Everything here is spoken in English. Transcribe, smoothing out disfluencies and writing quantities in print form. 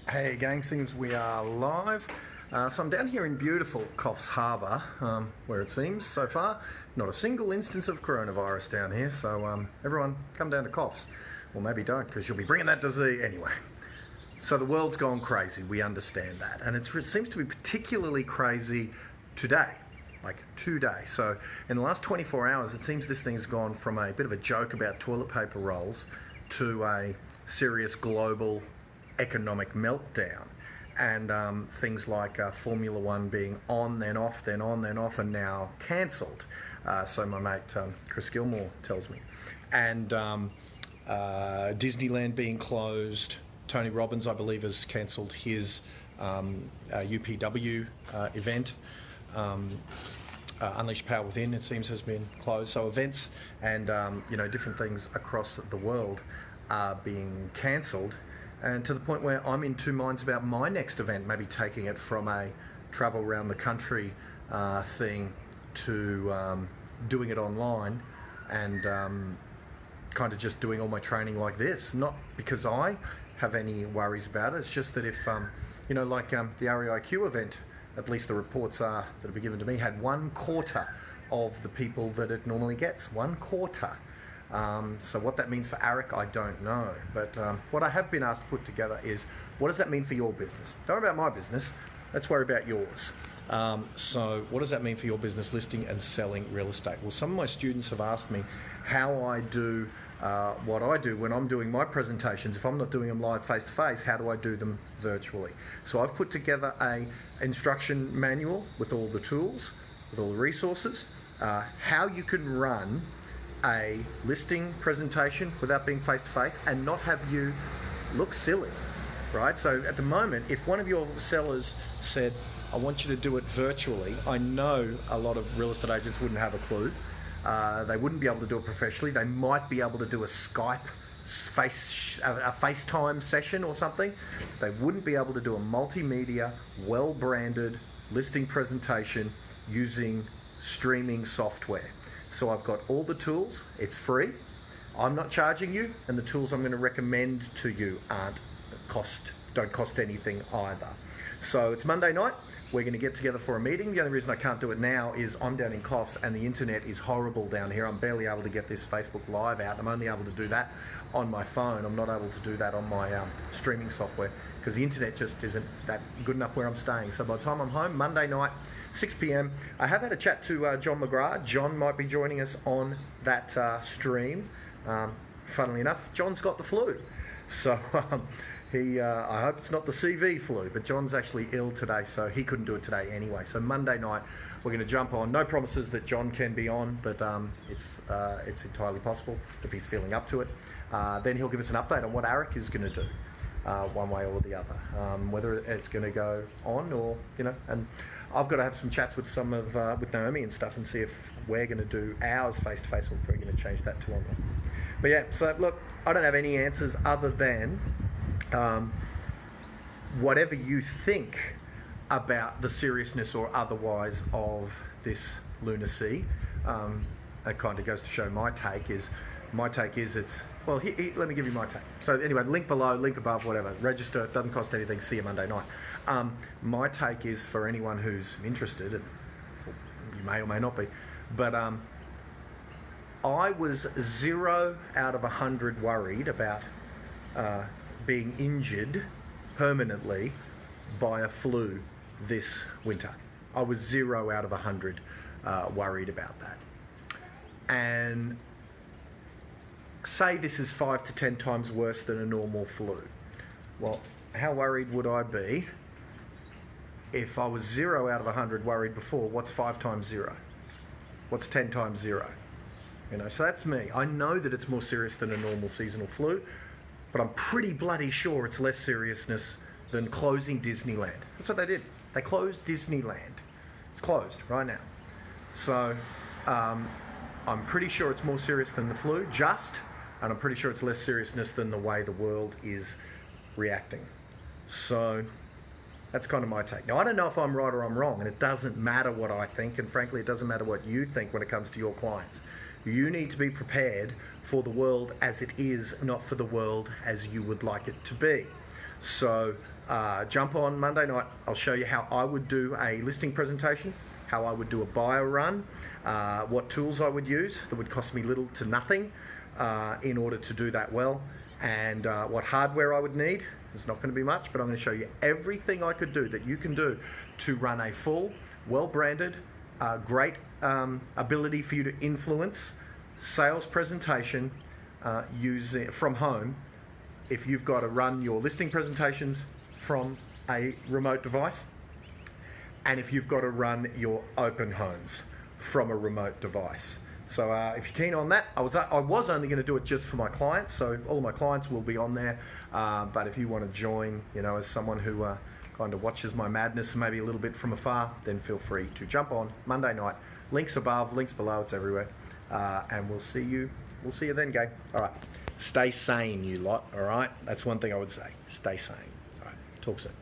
Hey gang, seems we are live. So I'm down here in beautiful Coffs Harbour, where it seems so far not a single instance of coronavirus down here. So everyone come down to Coffs. Well, maybe don't, because you'll be bringing that disease anyway. So the world's gone crazy, we understand that. And it seems to be particularly crazy today. Like today. So in the last 24 hours, it seems this thing's gone from a bit of a joke about toilet paper rolls to a serious global economic meltdown. And things like Formula One being on, then off, then on, then off, and now cancelled. So my mate Chris Gilmore tells me. And Disneyland being closed. Tony Robbins, I believe, has cancelled his UPW event. Unleash Power Within, it seems, has been closed. So events and different things across the world are being cancelled, and to the point where I'm in two minds about my next event, maybe taking it from a travel around the country thing to doing it online and kind of just doing all my training like this. Not because I have any worries about it, it's just that if, the REIQ event, at least the reports are that have been given to me, had 1/4 of the people that it normally gets. 1/4. So what that means for AREC, I don't know. But what I have been asked to put together is, what does that mean for your business? Don't worry about my business, let's worry about yours. So what does that mean for your business listing and selling real estate? Well, some of my students have asked me how I do what I do when I'm doing my presentations. If I'm not doing them live face-to-face, how do I do them virtually? So I've put together a instruction manual with all the tools, with all the resources, how you can run a listing presentation without being face-to-face and not have you look silly, right? So at the moment, if one of your sellers said, I want you to do it virtually, I know a lot of real estate agents wouldn't have a clue. They wouldn't be able to do it professionally. They might be able to do a Skype a FaceTime session or something. They wouldn't be able to do a multimedia, well-branded listing presentation using streaming software. So I've got all the tools. It's free. I'm not charging you, and the tools I'm going to recommend to you don't cost anything either. So it's Monday night. We're going to get together for a meeting. The only reason I can't do it now is I'm down in Coffs and the internet is horrible down here. I'm barely able to get this Facebook Live out. I'm only able to do that on my phone. I'm not able to do that on my streaming software because the internet just isn't that good enough where I'm staying. So by the time I'm home, Monday night, 6 p.m, I have had a chat to John McGrath. John might be joining us on that stream. Funnily enough, John's got the flu. So I hope it's not the CV flu, but John's actually ill today, so he couldn't do it today anyway. So Monday night, we're going to jump on. No promises that John can be on, but it's entirely possible if he's feeling up to it. Then he'll give us an update on what AREC is going to do, one way or the other, whether it's going to go on or, and I've got to have some chats with with Naomi and stuff and see if we're going to do ours face-to-face or if we're going to change that to online. But yeah, so look, I don't have any answers other than whatever you think about the seriousness or otherwise of this lunacy. It kind of goes to show my take is it's, well, let me give you my take. So anyway, link below, link above, whatever. Register, doesn't cost anything, see you Monday night. My take is for anyone who's interested, and you may or may not be, but I was 0 out of 100 worried about being injured permanently by a flu this winter. I was 0 out of 100 worried about that. And say this is 5 to 10 times worse than a normal flu. Well, how worried would I be if I was 0 out of 100 worried before? What's 5 times 0? What's 10 times 0? So that's me. I know that it's more serious than a normal seasonal flu, but I'm pretty bloody sure it's less seriousness than closing Disneyland. That's what they did. They closed Disneyland. It's closed right now. So I'm pretty sure it's more serious than the flu, and I'm pretty sure it's less seriousness than the way the world is reacting. So that's kind of my take. Now, I don't know if I'm right or I'm wrong, and it doesn't matter what I think, and frankly, it doesn't matter what you think when it comes to your clients. You need to be prepared for the world as it is, not for the world as you would like it to be. So Jump on Monday night. I'll show you how I would do a listing presentation, how I would do a buyer run, what tools I would use that would cost me little to nothing in order to do that well, and what hardware I would need. It's not going to be much, but I'm going to show you everything I could do that you can do to run a full, well-branded, great ability for you to influence sales presentation using from home. If you've got to run your listing presentations from a remote device, and if you've got to run your open homes from a remote device. So if you're keen on that, I was only going to do it just for my clients, so all of my clients will be on there. But if you want to join, as someone who kind of watches my madness maybe a little bit from afar, then feel free to jump on Monday night. Links above, links below, it's everywhere. And we'll see you then, gang. All right. Stay sane, you lot, all right? That's one thing I would say. Stay sane. All right. Talk soon.